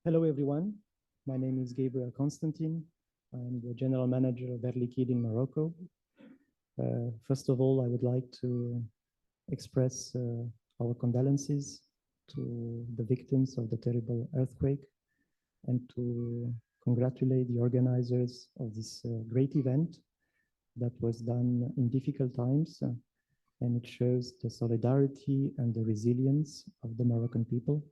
Hello, everyone. My name is Gabriel Constantin. I'm the general manager of Liquide in Morocco. First of all, I would like to express our condolences to the victims of the terrible earthquake and to congratulate the organizers of this great event that was done in difficult times. And it shows the solidarity and the resilience of the Moroccan people.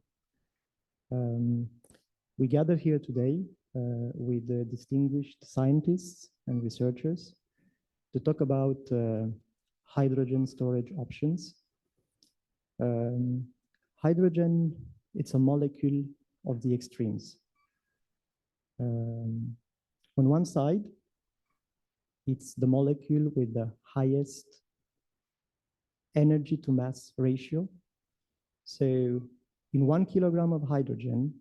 We gather here today with distinguished scientists and researchers to talk about hydrogen storage options. Hydrogen, it's a molecule of the extremes. On one side, it's the molecule with the highest energy to mass ratio. So in 1 kilogram of hydrogen,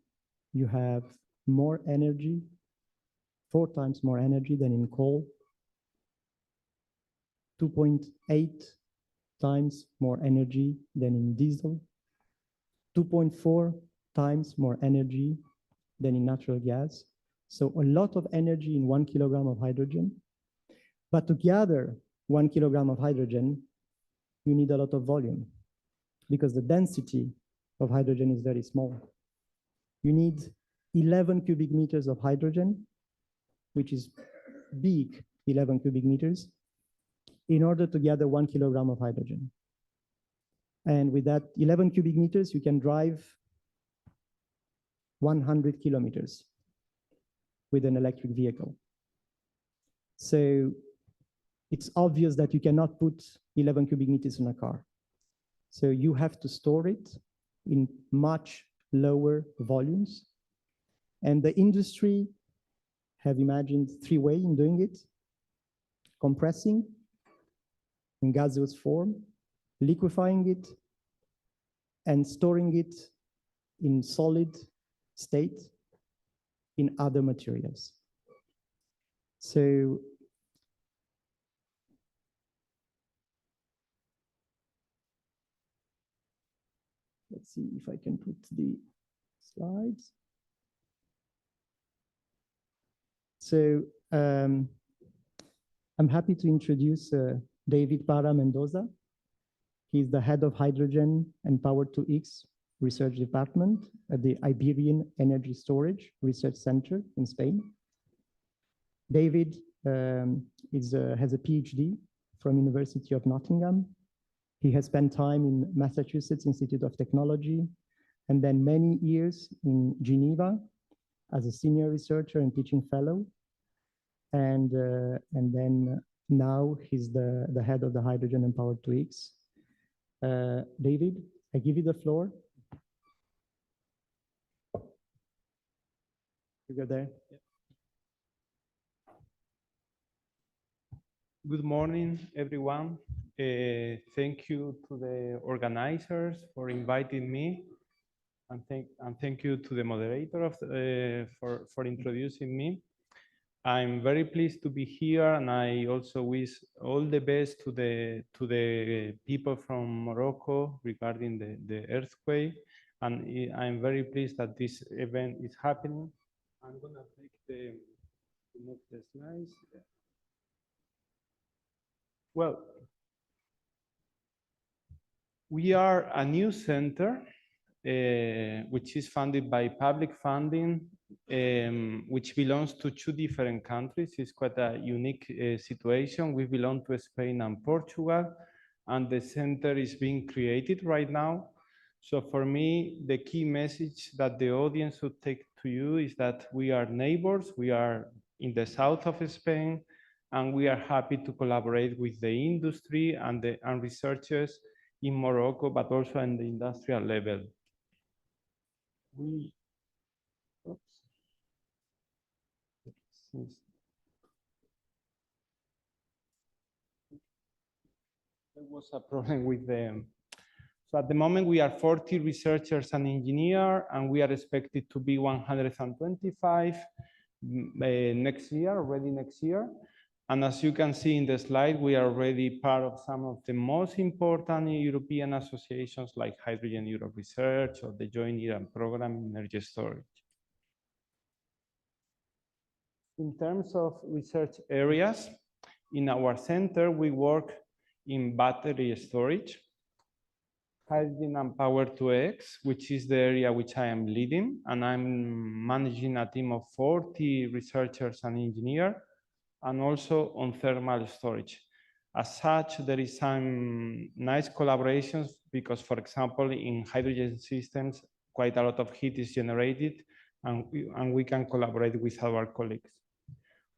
you have more energy, 4 times more energy than in coal, 2.8 times more energy than in diesel, 2.4 times more energy than in natural gas. So a lot of energy in 1 kilogram of hydrogen. But to gather 1 kilogram of hydrogen, you need a lot of volume because the density of hydrogen is very small. You need 11 cubic meters of hydrogen, which is big, 11 cubic meters, in order to gather 1 kilogram of hydrogen. And with that 11 cubic meters, you can drive 100 kilometers with an electric vehicle. So it's obvious that you cannot put 11 cubic meters in a car. So you have to store it in much lower volumes. And the industry have imagined 3 ways in doing it: compressing in gaseous form, liquefying it, and storing it in solid state in other materials. So let's see if I can put the slides. So I'm happy to introduce David PARRA Mendoza. He's the head of hydrogen and Power-to-X research department at the Iberian Energy Storage Research Center in Spain. David has a PhD from University of Nottingham. He has spent time in Massachusetts Institute of Technology and then many years in Geneva as a senior researcher and teaching fellow. And then now he's the head of the hydrogen and Power-to-X. David, I give you the floor. You go there. Yeah. Good morning, everyone. Thank you to the organizers for inviting me, and thank you to the moderator for introducing me. I'm very pleased to be here, and I also wish all the best to the people from Morocco regarding the earthquake. And I'm very pleased that this event is happening. I'm gonna take move the slides. Well, we are a new center which is funded by public funding, which belongs to 2 different countries. It's quite a unique situation. We belong to Spain and Portugal, and the center is being created right now. So for me, the key message that the audience should take to you is that we are neighbors. We are in the south of Spain, and we are happy to collaborate with the industry and researchers in Morocco, but also in the industrial level. There was a problem with them. So at the moment, we are 40 researchers and engineers, and we are expected to be 125 next year, already next year. And as you can see in the slide, we are already part of some of the most important European associations like Hydrogen Europe Research or the Joint Iran Program in Energy Storage. In terms of research areas, in our center, we work in battery storage, hydrogen and power to X, which is the area which I am leading, and I'm managing a team of 40 researchers and engineers, and also on thermal storage. As such, there is some nice collaborations because, for example, in hydrogen systems, quite a lot of heat is generated, and we can collaborate with our colleagues.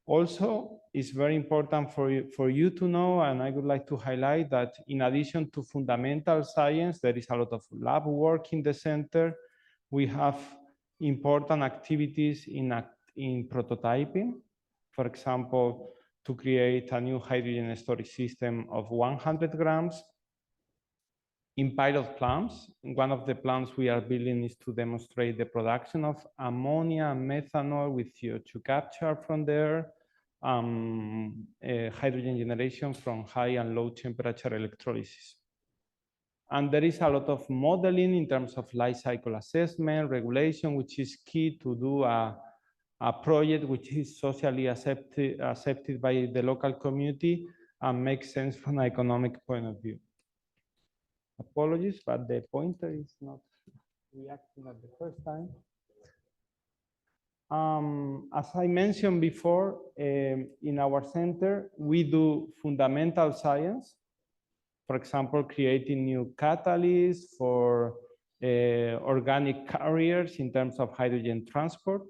Also, it's very important for you to know, and I would like to highlight that in addition to fundamental science, there is a lot of lab work in the center. We have important activities in prototyping. For example, to create a new hydrogen storage system of 100 grams. In pilot plants, one of the plants we are building is to demonstrate the production of ammonia and methanol with CO2 capture from there, hydrogen generation from high and low temperature electrolysis. And there is a lot of modeling in terms of life cycle assessment, regulation, which is key to do a project which is socially accepted by the local community and makes sense from an economic point of view. Apologies, but the pointer is not reacting at the first time. As I mentioned before, in our center, we do fundamental science. For example, creating new catalysts for organic carriers in terms of hydrogen transport.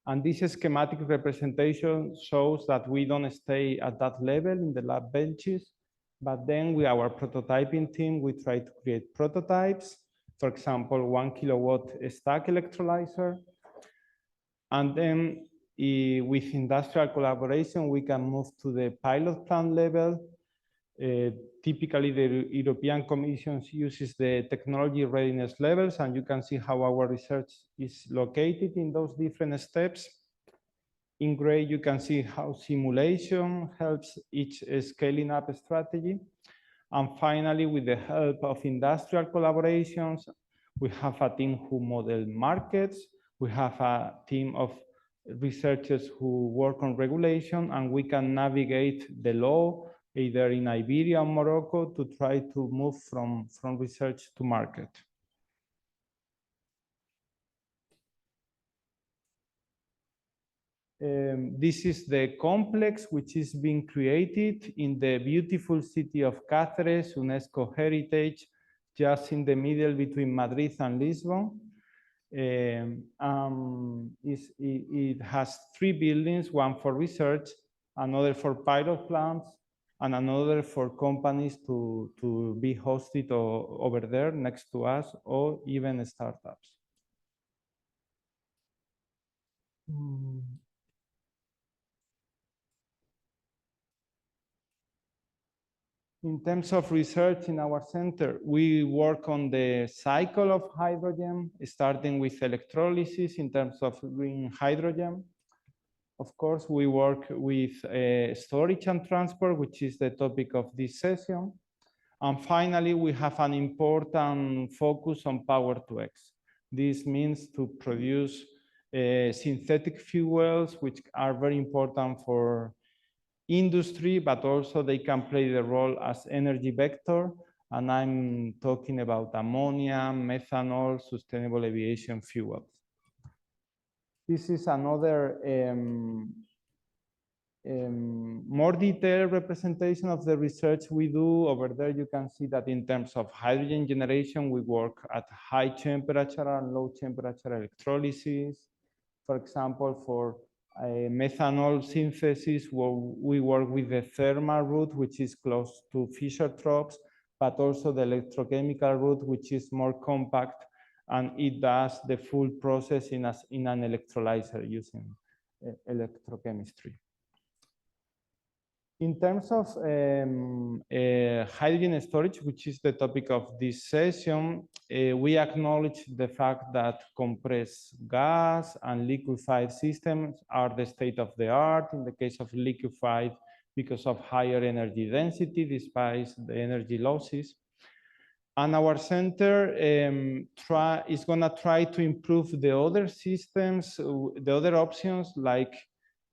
And this schematic representation shows that we don't stay at that level in the lab benches, but then with our prototyping team, we try to create prototypes. For example, 1 kilowatt stack electrolyzer. And then with industrial collaboration, we can move to the pilot plant level. Typically, the European Commission uses the technology readiness levels, and you can see how our research is located in those different steps. In gray, you can see how simulation helps each scaling up strategy. And finally, with the help of industrial collaborations, we have a team who model markets. We have a team of researchers who work on regulation, and we can navigate the law either in Iberia or Morocco to try to move from research to market. This is the complex which is being created in the beautiful city of Cáceres, UNESCO heritage, just in the middle between Madrid and Lisbon. It has 3 buildings, one for research, another for pilot plants, and another for companies to be hosted over there next to us, or even startups. In terms of research in our center, we work on the cycle of hydrogen, starting with electrolysis in terms of green hydrogen. Of course, we work with storage and transport, which is the topic of this session. And finally, we have an important focus on power to X. This means to produce synthetic fuels, which are very important for industry, but also they can play the role as energy vector. And I'm talking about ammonia, methanol, sustainable aviation fuels. This is another more detailed representation of the research we do. Over there, you can see that in terms of hydrogen generation, we work at high temperature and low temperature electrolysis. For example, for methanol synthesis, where we work with the thermal route, which is close to Fischer-Tropsch, but also the electrochemical route, which is more compact, and it does the full process in an electrolyzer using electrochemistry. In terms of hydrogen storage, which is the topic of this session, we acknowledge the fact that compressed gas and liquefied systems are the state of the art. In the case of liquefied, because of higher energy density, despite the energy losses. And our center is going to try to improve the other systems, the other options like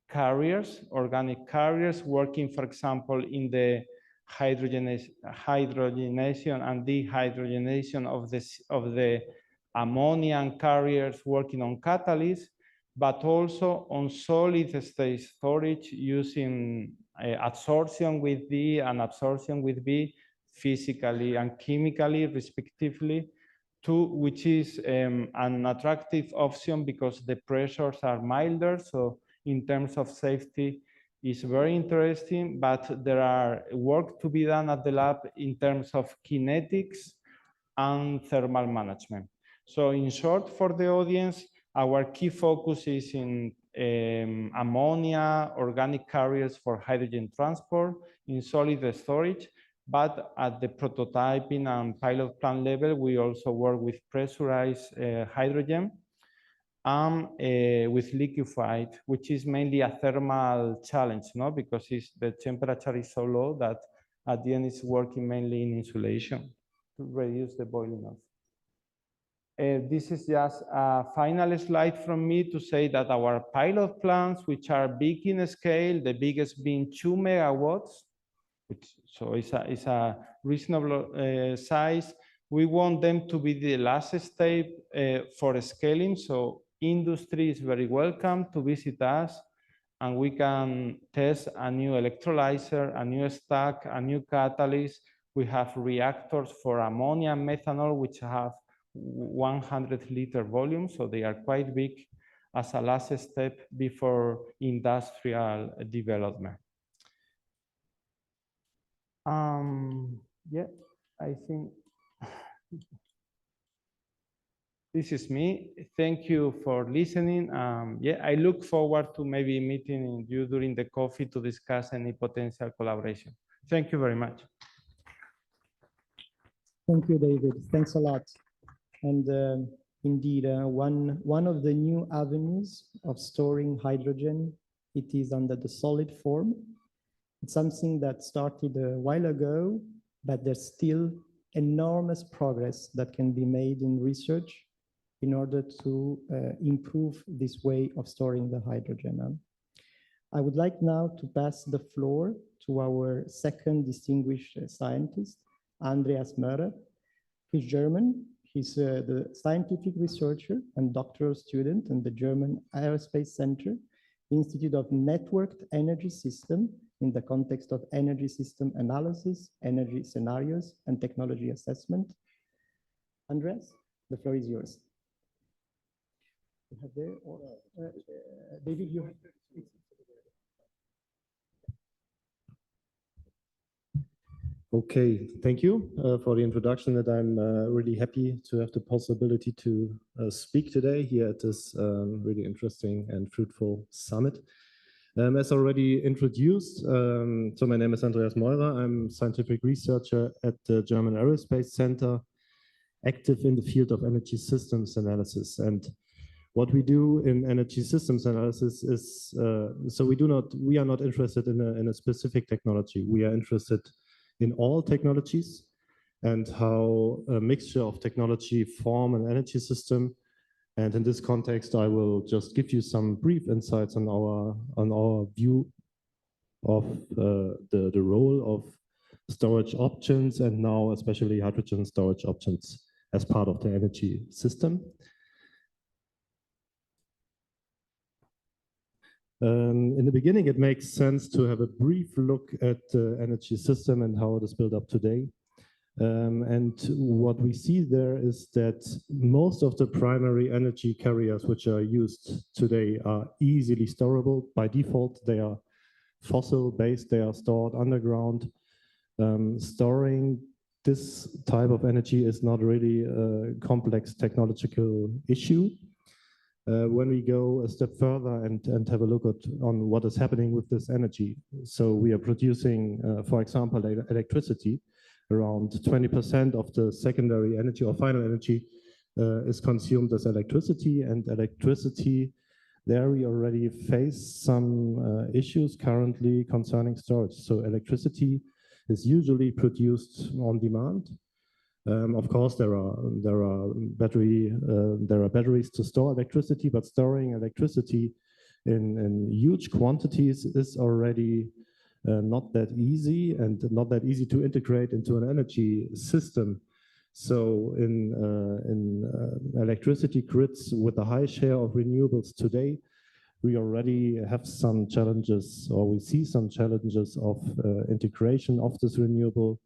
carriers, organic carriers, working, for example, in the hydrogenation and dehydrogenation of the ammonia carriers, working on catalysts, but also on solid state storage using adsorption with D and absorption with B, physically and chemically, respectively, which is an attractive option because the pressures are milder. So in terms of safety, is very interesting, but there are work to be done at the lab in terms of kinetics and thermal management. So in short, for the audience, our key focus is in ammonia, organic carriers for hydrogen transport, in solid storage, but at the prototyping and pilot plant level, we also work with pressurized hydrogen and with liquefied, which is mainly a thermal challenge, no? Because the temperature is so low that at the end it's working mainly in insulation to reduce the boiling off. This is just a final slide from me to say that our pilot plants, which are big in scale, the biggest being 2 megawatts, so it's a reasonable size. We want them to be the last step for scaling. So industry is very welcome to visit us, and we can test a new electrolyzer, a new stack, a new catalyst. We have reactors for ammonia and methanol, which have 100-liter volume, so they are quite big as a last step before industrial development. Yeah, I think this is me. Thank you for listening. Yeah, I look forward to maybe meeting you during the coffee to discuss any potential collaboration. Thank you very much. Thank you, David. Thanks a lot. And indeed, one of the new avenues of storing hydrogen, it is under the solid form. It's something that started a while ago, but there's still enormous progress that can be made in research in order to improve this way of storing the hydrogen. I would like now to pass the floor to our second distinguished scientist, Andreas Möhrer. He's German. He's the scientific researcher and doctoral student in the German Aerospace Center, Institute of Networked Energy System, in the context of energy system analysis, energy scenarios, and technology assessment. Andreas, the floor is yours. You have there, or David, you have. Okay, thank you for the introduction. That I'm really happy to have the possibility to speak today here at this really interesting and fruitful summit. As already introduced, so my name is Andreas Möhrer. I'm scientific researcher at the German Aerospace Center, active in the field of energy systems analysis. And what we do in energy systems analysis is, so we are not interested in a specific technology. We are interested in all technologies and how a mixture of technology form an energy system. And in this context, I will just give you some brief insights on our view of the role of storage options, and now especially hydrogen storage options as part of the energy system. In the beginning, it makes sense to have a brief look at the energy system and how it is built up today. And what we see there is that most of the primary energy carriers which are used today are easily storable. By default, they are fossil-based, they are stored underground. Storing this type of energy is not really a complex technological issue. When we go a step further and have a look on what is happening with this energy. So we are producing, for example, electricity. Around 20% of the secondary energy or final energy is consumed as electricity, and electricity, there we already face some issues currently concerning storage. So electricity is usually produced on demand. Of course, there are batteries to store electricity, but storing electricity in huge quantities is already not that easy, and not that easy to integrate into an energy system. So in electricity grids with a high share of renewables today, we already have some challenges, or we see some challenges of integration of this renewable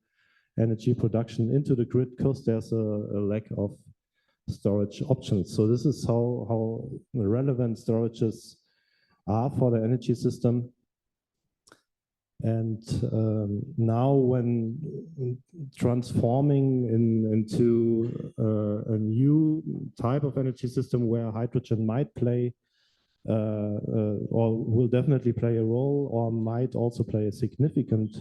energy production into the grid, because there's a lack of storage options. So this is how relevant storages are for the energy system. And now when transforming into a new type of energy system where hydrogen might play or will definitely play a role, or might also play a significant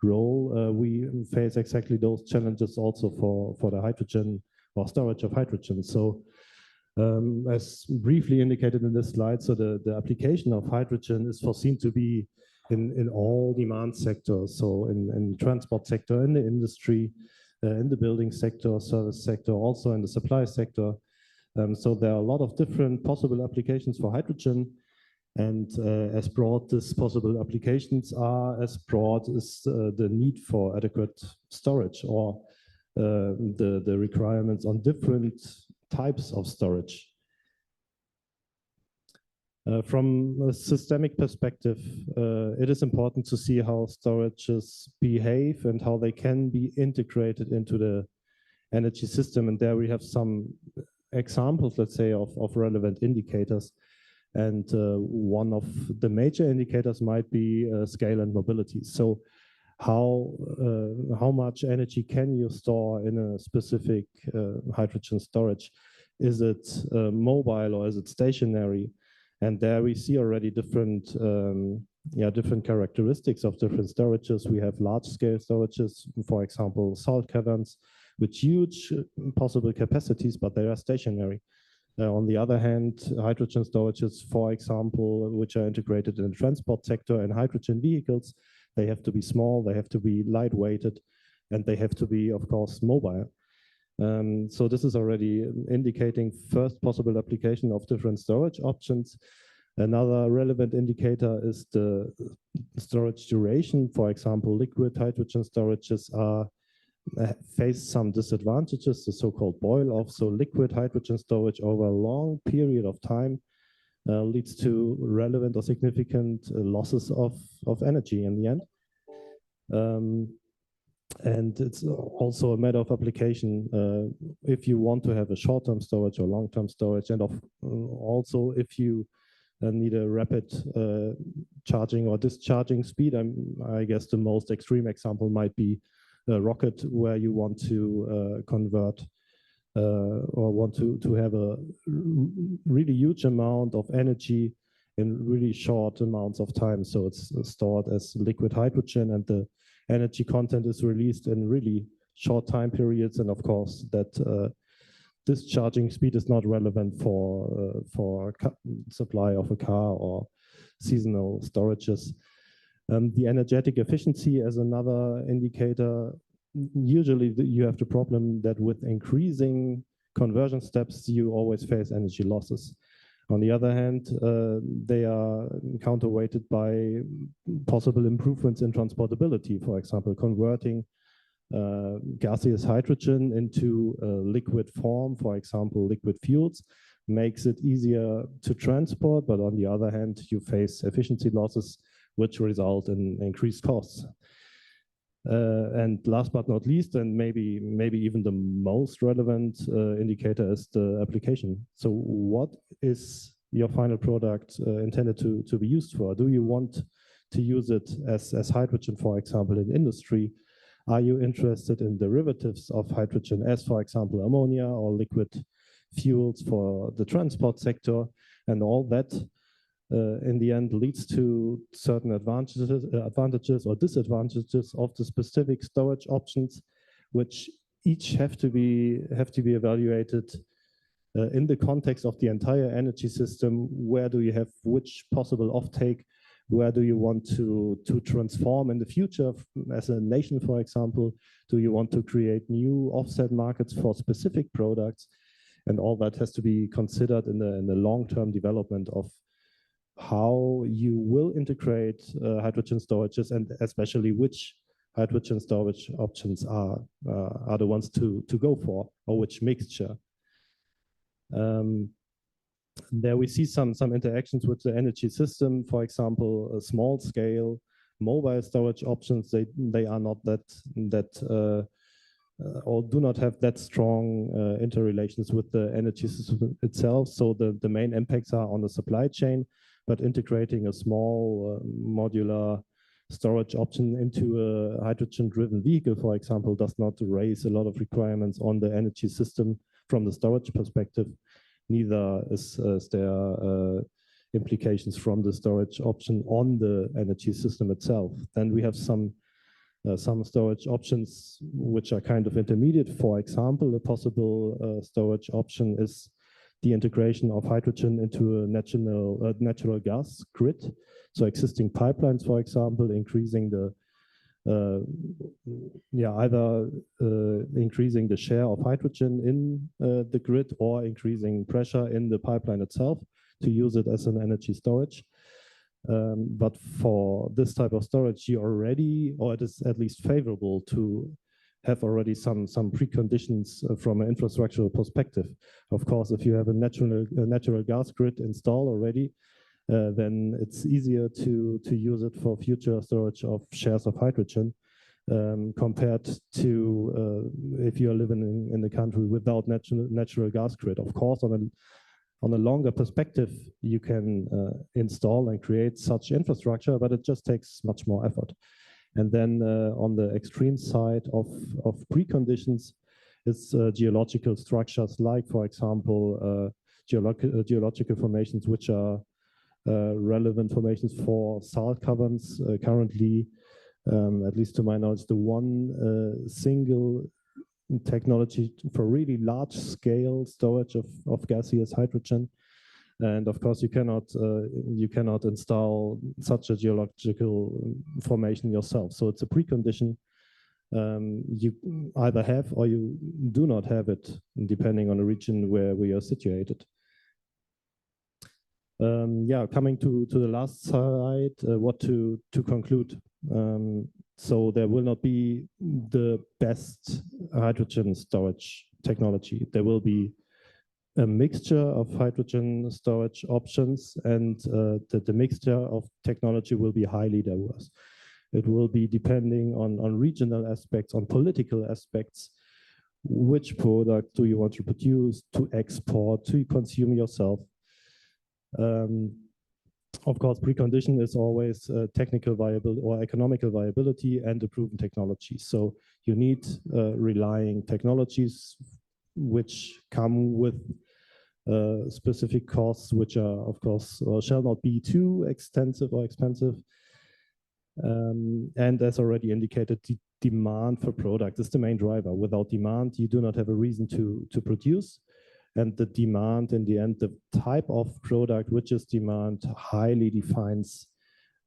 role, we face exactly those challenges also for the hydrogen or storage of hydrogen. So as briefly indicated in this slide, so the application of hydrogen is foreseen to be in all demand sectors, so in transport sector, in the industry, in the building sector, service sector, also in the supply sector. So there are a lot of different possible applications for hydrogen, and as broad as possible applications are, as broad is the need for adequate storage, or the requirements on different types of storage. From a systemic perspective, it is important to see how storages behave and how they can be integrated into the energy system. And there we have some examples, let's say, of relevant indicators. And one of the major indicators might be scale and mobility. So how much energy can you store in a specific hydrogen storage? Is it mobile or is it stationary? And there we see already different characteristics of different storages. We have large-scale storages, for example, salt caverns, with huge possible capacities, but they are stationary. On the other hand, hydrogen storages, for example, which are integrated in the transport sector and hydrogen vehicles, they have to be small, they have to be lightweighted, and they have to be, of course, mobile. So this is already indicating first possible application of different storage options. Another relevant indicator is the storage duration. For example, liquid hydrogen storages face some disadvantages, the so-called boil-off. So liquid hydrogen storage over a long period of time leads to relevant or significant losses of energy in the end. And it's also a matter of application if you want to have a short-term storage or long-term storage, and also if you need a rapid charging or discharging speed. I guess the most extreme example might be a rocket, where you want to convert or want to have a really huge amount of energy in really short amounts of time. So it's stored as liquid hydrogen, and the energy content is released in really short time periods. And of course, that discharging speed is not relevant for supply of a car or seasonal storages. The energetic efficiency as another indicator. Usually you have the problem that with increasing conversion steps, you always face energy losses. On the other hand, they are counterweighted by possible improvements in transportability. For example, converting gaseous hydrogen into a liquid form, for example, liquid fuels, makes it easier to transport. But on the other hand, you face efficiency losses, which result in increased costs. And last but not least, and maybe even the most relevant indicator, is the application. So what is your final product intended to be used for? Do you want to use it as hydrogen, for example, in industry? Are you interested in derivatives of hydrogen, as for example, ammonia or liquid fuels for the transport sector? And all that in the end leads to certain advantages or disadvantages of the specific storage options, which each have to be evaluated in the context of the entire energy system. Where do you have which possible offtake? Where do you want to transform in the future as a nation, for example? Do you want to create new offset markets for specific products? And all that has to be considered in the long-term development of how you will integrate hydrogen storages, and especially which hydrogen storage options are the ones to go for, or which mixture. There we see some interactions with the energy system. For example, small scale mobile storage options, they are not that or do not have that strong interrelations with the energy system itself. So the main impacts are on the supply chain, but integrating a small modular storage option into a hydrogen-driven vehicle, for example, does not raise a lot of requirements on the energy system from the storage perspective. Neither is there implications from the storage option on the energy system itself. Then we have some storage options which are kind of intermediate. For example, a possible storage option is the integration of hydrogen into a natural gas grid. So existing pipelines, for example, increasing the either increasing the share of hydrogen in the grid or increasing pressure in the pipeline itself to use it as an energy storage. But for this type of storage, you already, or it is at least favorable to have already some preconditions from an infrastructural perspective. Of course, if you have a natural gas grid installed already, then it's easier to use it for future storage of shares of hydrogen compared to if you're living in the country without natural gas grid. Of course, on a longer perspective, you can install and create such infrastructure, but it just takes much more effort. And then on the extreme side of preconditions, it's geological structures like, for example, geological formations, which are relevant formations for salt caverns. Currently, at least to my knowledge, the one single technology for really large scale storage of gaseous hydrogen. And of course, you cannot install such a geological formation yourself. So it's a precondition. You either have or you do not have it, depending on the region where we are situated. Coming to the last slide, what to conclude. So there will not be the best hydrogen storage technology. There will be a mixture of hydrogen storage options, and the mixture of technology will be highly diverse. It will be depending on regional aspects, on political aspects. Which product do you want to produce, to export, to consume yourself? Of course, precondition is always technical viability or economical viability and a proven technology. So you need relying technologies which come with specific costs, which are, of course, shall not be too extensive or expensive. And as already indicated, the demand for product is the main driver. Without demand, you do not have a reason to produce. And the demand, in the end, the type of product which is demand highly defines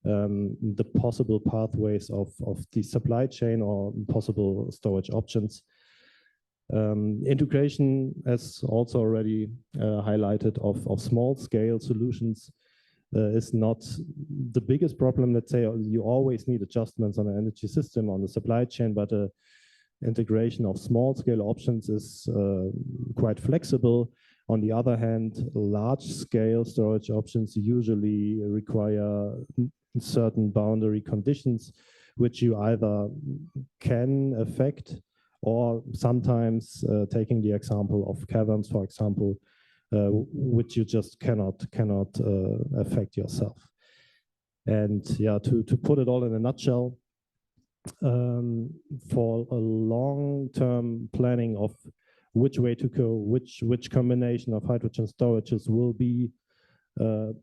the possible pathways of the supply chain or possible storage options. Integration, as also already highlighted, of small scale solutions is not the biggest problem. Let's say you always need adjustments on the energy system, on the supply chain, but integration of small scale options is quite flexible. On the other hand, large scale storage options usually require certain boundary conditions, which you either can affect, or sometimes taking the example of caverns, for example, which you just cannot affect yourself. And yeah, to put it all in a nutshell, for a long-term planning of which way to go, which combination of hydrogen storages will be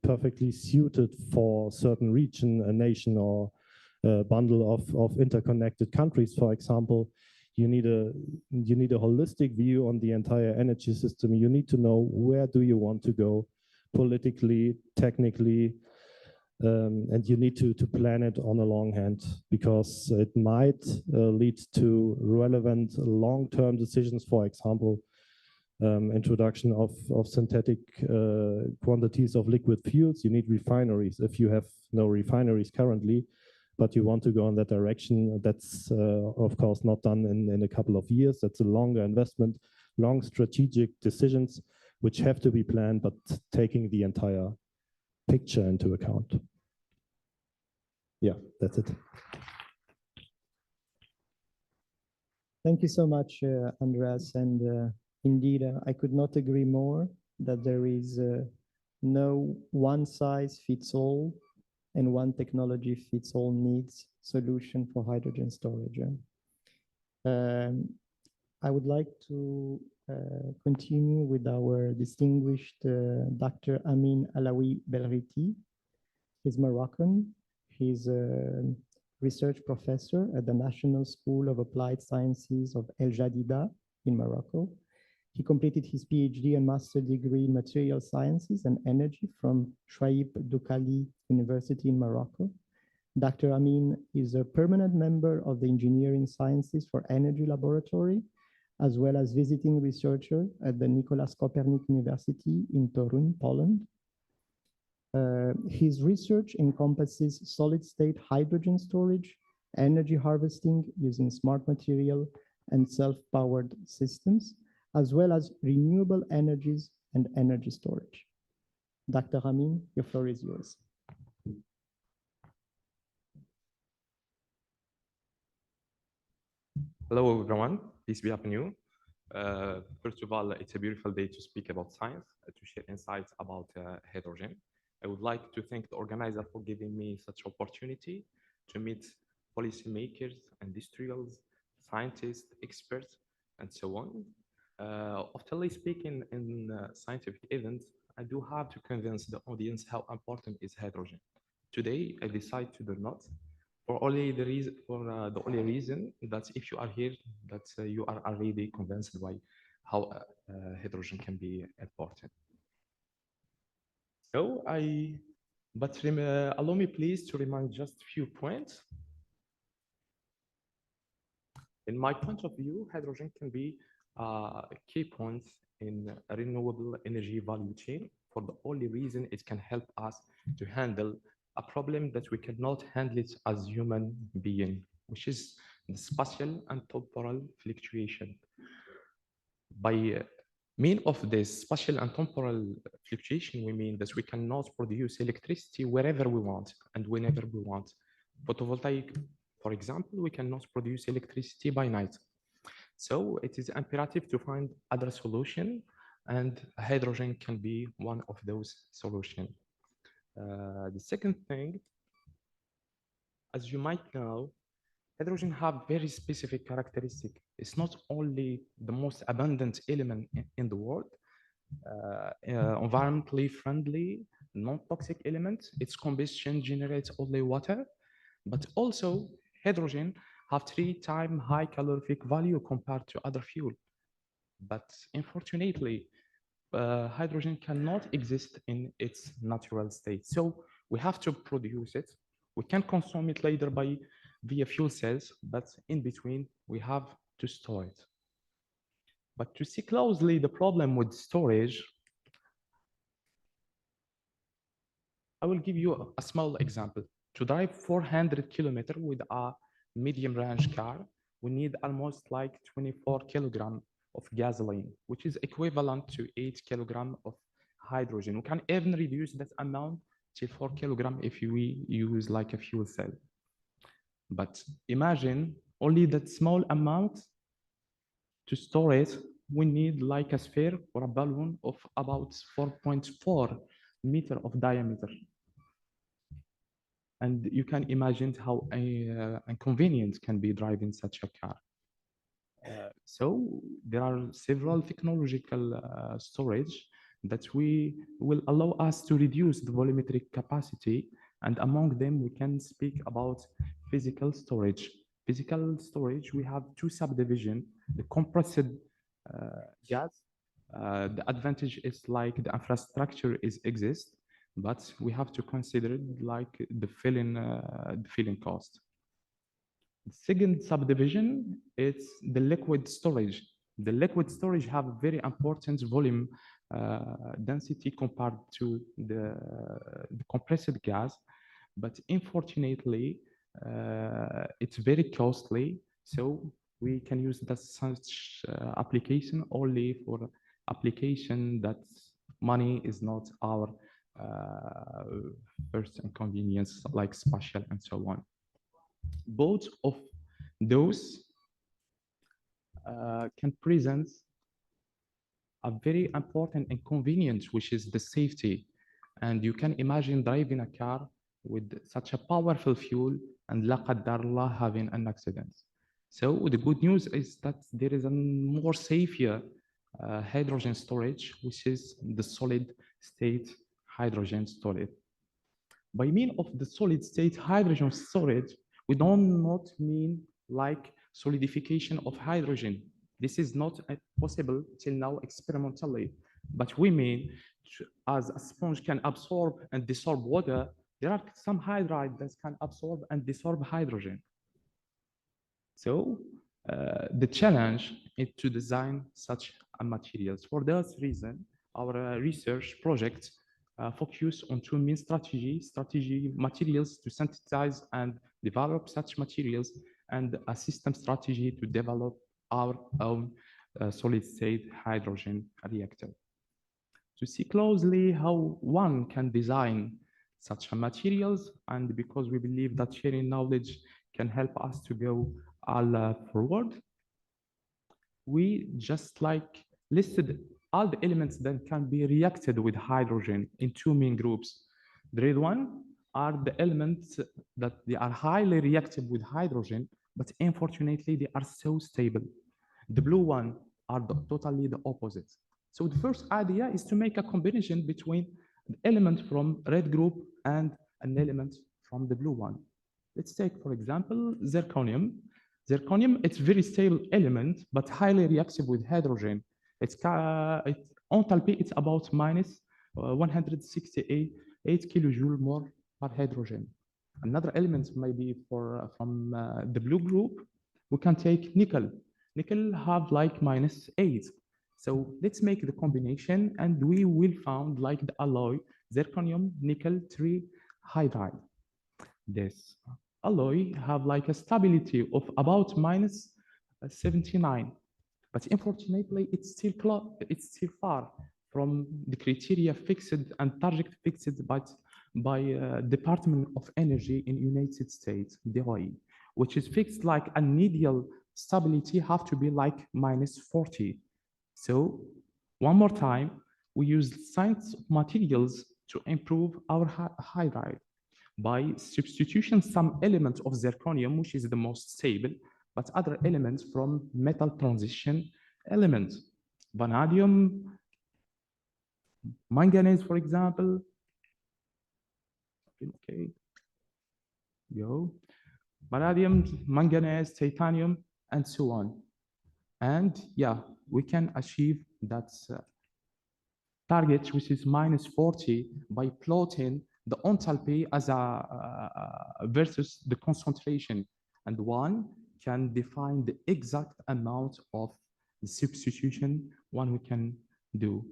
perfectly suited for certain region, a nation, or a bundle of interconnected countries, for example, you need a holistic view on the entire energy system. You need to know where do you want to go politically, technically, and you need to plan it on a long hand, because it might lead to relevant long-term decisions. For example, introduction of synthetic quantities of liquid fuels. You need refineries. If you have no refineries currently, but you want to go in that direction, that's of course not done in a couple of years. That's a longer investment, long strategic decisions which have to be planned, but taking the entire picture into account. Yeah, that's it. Thank you so much, Andreas. And indeed, I could not agree more that there is no one size fits all and one technology fits all needs solution for hydrogen storage. I would like to continue with our distinguished Dr. Amin Alaoui Belriti. He's Moroccan. He's a research professor at the National School of Applied Sciences of El Jadida in Morocco. He completed his PhD and master degree in material sciences and energy from Chouaib Doukhali University in Morocco. Dr. Amin is a permanent member of the Engineering Sciences for Energy Laboratory, as well as visiting researcher at the Nicolas Copernic University in Toruń, Poland. His research encompasses solid-state hydrogen storage, energy harvesting using smart material and self-powered systems, as well as renewable energies and energy storage. Dr. Amin, your floor is yours. Hello, everyone. Peace be upon you. First of all, it's a beautiful day to speak about science, to share insights about hydrogen. I would like to thank the organizer for giving me such opportunity to meet policymakers, industrials, scientists, experts, and so on. Often speaking in scientific events, I do have to convince the audience how important is hydrogen. Today, I decide to do not, for only the reason, the only reason that if you are here, that you are already convinced by how hydrogen can be important. So allow me please to remind just a few points. In my point of view, hydrogen can be a key point in a renewable energy value chain for the only reason it can help us to handle a problem that we cannot handle it as human being, which is the spatial and temporal fluctuation. By mean of this spatial and temporal fluctuation, we mean that we cannot produce electricity wherever we want and whenever we want. Photovoltaic, for example, we cannot produce electricity by night. So it is imperative to find other solution, and hydrogen can be one of those solutions. The second thing, as you might know, hydrogen have very specific characteristic. It's not only the most abundant element in the world, environmentally friendly, non-toxic element. Its combustion generates only water, but also hydrogen have 3 times high calorific value compared to other fuel. But unfortunately, hydrogen cannot exist in its natural state. So we have to produce it. We can consume it later via fuel cells, but in between, we have to store it. But to see closely the problem with storage, I will give you a small example. To drive 400 kilometers with a medium range car, we need almost like 24 kilograms of gasoline, which is equivalent to 8 kilograms of hydrogen. We can even reduce that amount to 4 kilograms if we use like a fuel cell. But imagine only that small amount to store it, we need like a sphere or a balloon of about 4.4 meters of diameter. And you can imagine how inconvenient can be driving such a car. So there are several technological storage that will allow us to reduce the volumetric capacity. And among them, we can speak about physical storage. Physical storage, we have 2 subdivisions. The compressed gas, the advantage is like the infrastructure exists, but we have to consider like the filling cost. The second subdivision is the liquid storage. The liquid storage have a very important volume density compared to the compressed gas, but unfortunately, it's very costly. So we can use that such application only for application that money is not our first inconvenience, like spatial and so on. Both of those can present a very important inconvenience, which is the safety. And you can imagine driving a car with such a powerful fuel and la qaddar Allah having an accident. So the good news is that there is a more safer hydrogen storage, which is the solid state hydrogen storage. By mean of the solid state hydrogen storage, we don't not mean like solidification of hydrogen. This is not possible till now experimentally, but we mean as a sponge can absorb and dissolve water, there are some hydride that can absorb and dissolve hydrogen. So the challenge is to design such a materials. For this reason, our research project focus on two main strategy materials to synthesize and develop such materials, and a system strategy to develop our own solid state hydrogen reactor. To see closely how one can design such materials, and because we believe that sharing knowledge can help us to go all forward, we just like listed all the elements that can be reacted with hydrogen in two main groups. The red one are the elements that they are highly reactive with hydrogen, but unfortunately they are so stable. The blue one are totally the opposite. So the first idea is to make a combination between an element from red group and an element from the blue one. Let's take, for example, zirconium. Zirconium, it's a very stable element, but highly reactive with hydrogen. It's enthalpy, it's about minus 168 kilojoule more per hydrogen. Another element maybe from the blue group, we can take nickel. Nickel have like minus 8. So let's make the combination and we will found like the alloy zirconium nickel 3 hydride. This alloy have like a stability of about minus 79, but unfortunately it's still far from the criteria fixed and target fixed by Department of Energy in United States, DOE, which is fixed like an ideal stability have to be like minus 40. So one more time, we use science of materials to improve our hydride by substitution some elements of zirconium, which is the most stable, but other elements from metal transition elements, vanadium, manganese, for example. Okay, vanadium, manganese, titanium, and so on. And yeah, we can achieve that target, which is minus 40, by plotting the enthalpy as versus the concentration, and one can define the exact amount of the substitution one we can do.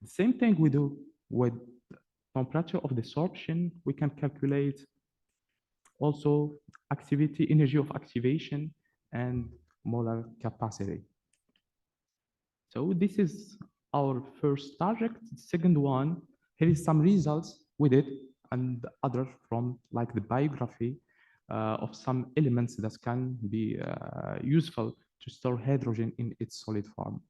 The same thing we do with temperature of desorption. We can calculate also activity, energy of activation, and molar capacity. So this is our first target. The second one, here is some results with it, and other from like the biography of some elements that can be useful to store hydrogen in its solid form.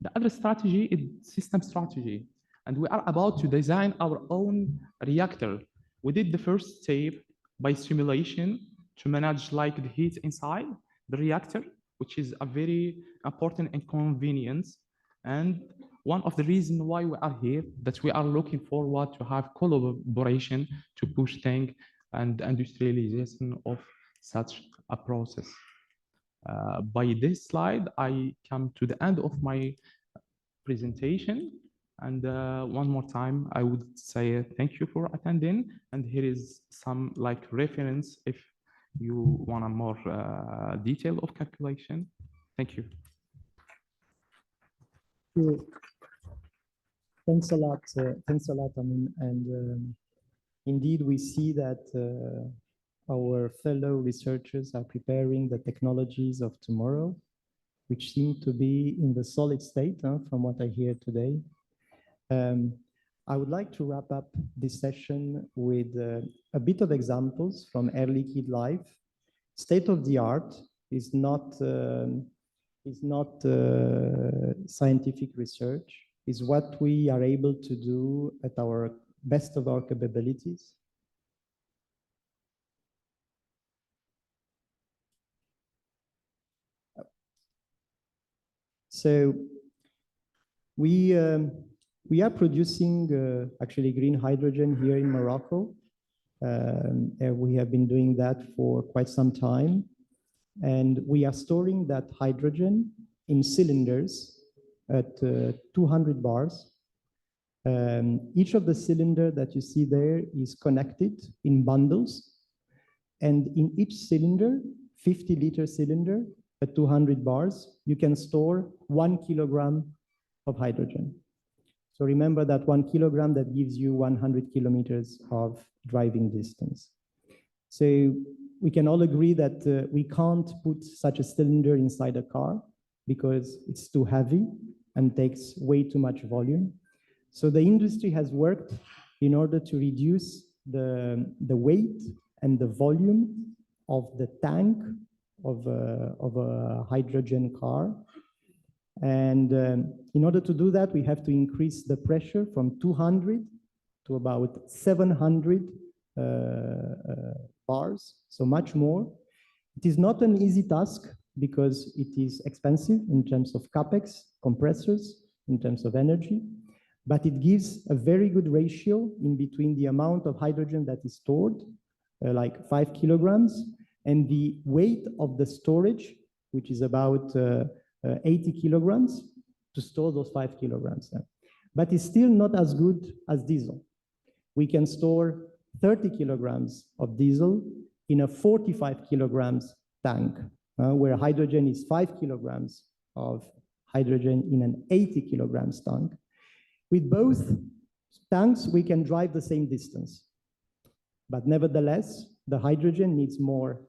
The other strategy is system strategy, and we are about to design our own reactor. We did the first step by simulation to manage like the heat inside the reactor, which is a very important inconvenience. And one of the reasons why we are here, that we are looking forward to have collaboration to push things and industrialization of such a process. By this slide, I come to the end of my presentation. And one more time, I would say thank you for attending. And here is some like reference if you want a more detail of calculation. Thank you. you. Thanks a lot. Thanks a lot. I mean, and indeed, we see that our fellow researchers are preparing the technologies of tomorrow, which seem to be in the solid state, from what I hear today. I would like to wrap up this session with a bit of examples from Air Liquide life. State of the art is not scientific research, is what we are able to do at our best of our capabilities. So we are producing actually green hydrogen here in Morocco. We have been doing that for quite some time. And we are storing that hydrogen in cylinders at 200 bars. Each of the cylinder that you see there is connected in bundles. And in each cylinder, 50-liter cylinder at 200 bars, you can store 1 kilogram of hydrogen. So remember that 1 kilogram, that gives you 100 kilometers of driving distance. So we can all agree that we can't put such a cylinder inside a car because it's too heavy and takes way too much volume. So the industry has worked in order to reduce the weight and the volume of the tank of a hydrogen car. And in order to do that, we have to increase the pressure from 200 to about 700 bars, so much more. It is not an easy task because it is expensive in terms of capex, compressors, in terms of energy, but it gives a very good ratio in between the amount of hydrogen that is stored, like 5 kilograms, and the weight of the storage, which is about 80 kilograms to store those 5 kilograms. But it's still not as good as diesel. We can store 30 kilograms of diesel in a 45 kilograms tank, where hydrogen is 5 kilograms of hydrogen in an 80 kilograms tank. With both tanks, we can drive the same distance. But nevertheless, the hydrogen needs more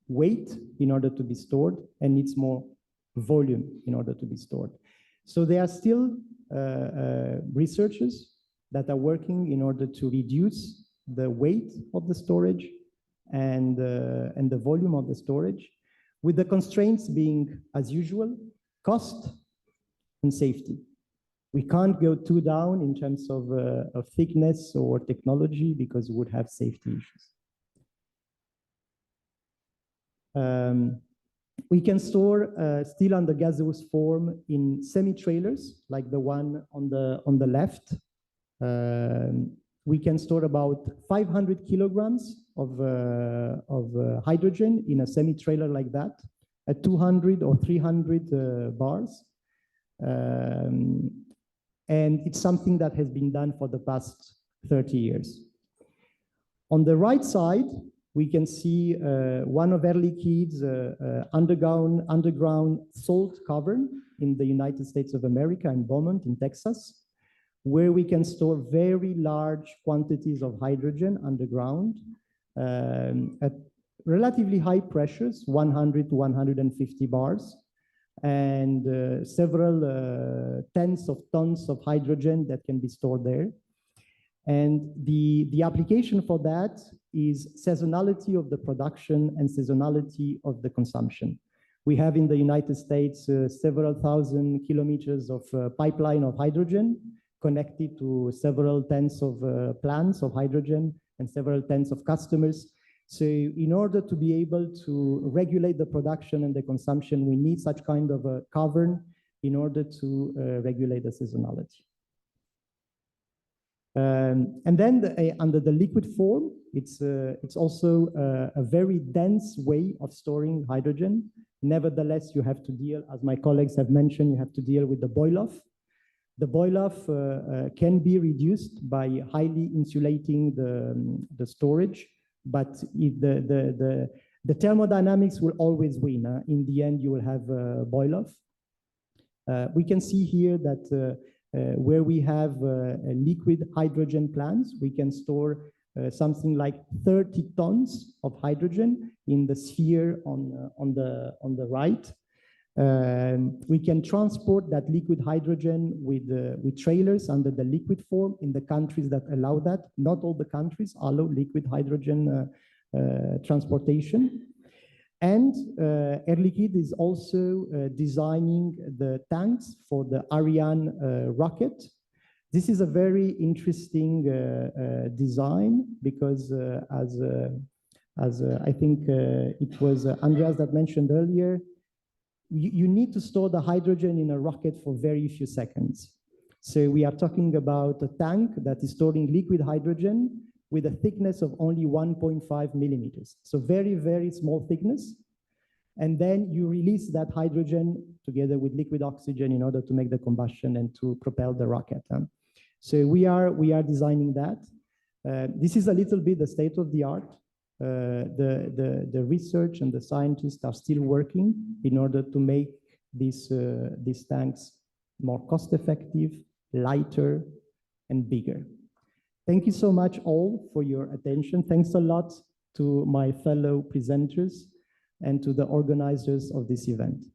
weight in order to be stored and needs more volume in order to be stored. So there are still researchers that are working in order to reduce the weight of the storage and the volume of the storage, with the constraints being, as usual, cost and safety. We can't go too down in terms of thickness or technology because we would have safety issues. We can store still under gaseous form in semi-trailers, like the one on the left. We can store about 500 kilograms of hydrogen in a semi-trailer like that at 200 or 300 bars. And it's something that has been done for the past 30 years. On the right side, we can see one of Air Liquide's underground salt cavern in the United States of America in Beaumont in Texas, where we can store very large quantities of hydrogen underground at relatively high pressures, 100 to 150 bars, and several tens of tons of hydrogen that can be stored there. And the application for that is seasonality of the production and seasonality of the consumption. We have in the United States several thousand kilometers of pipeline of hydrogen connected to several tens of plants of hydrogen and several tens of customers. So in order to be able to regulate the production and the consumption, we need such kind of a cavern in order to regulate the seasonality. And then under the liquid form, it's also a very dense way of storing hydrogen. Nevertheless, you have to deal, as my colleagues have mentioned, you have to deal with the boil-off. The boil-off can be reduced by highly insulating the storage, but the thermodynamics will always win. In the end, you will have boil-off. We can see here that where we have liquid hydrogen plants, we can store something like 30 tons of hydrogen in the sphere on the right. We can transport that liquid hydrogen with trailers under the liquid form in the countries that allow that. Not all the countries allow liquid hydrogen transportation. And Air Liquide is also designing the tanks for the Ariane rocket. This is a very interesting design because as I think it was Andreas that mentioned earlier, you need to store the hydrogen in a rocket for very few seconds. So we are talking about a tank that is storing liquid hydrogen with a thickness of only 1.5 millimeters. So very, very small thickness. And then you release that hydrogen together with liquid oxygen in order to make the combustion and to propel the rocket. So we are designing that. This is a little bit the state of the art. The research and the scientists are still working in order to make these tanks more cost-effective, lighter, and bigger. Thank you so much all for your attention. Thanks a lot to my fellow presenters and to the organizers of this event.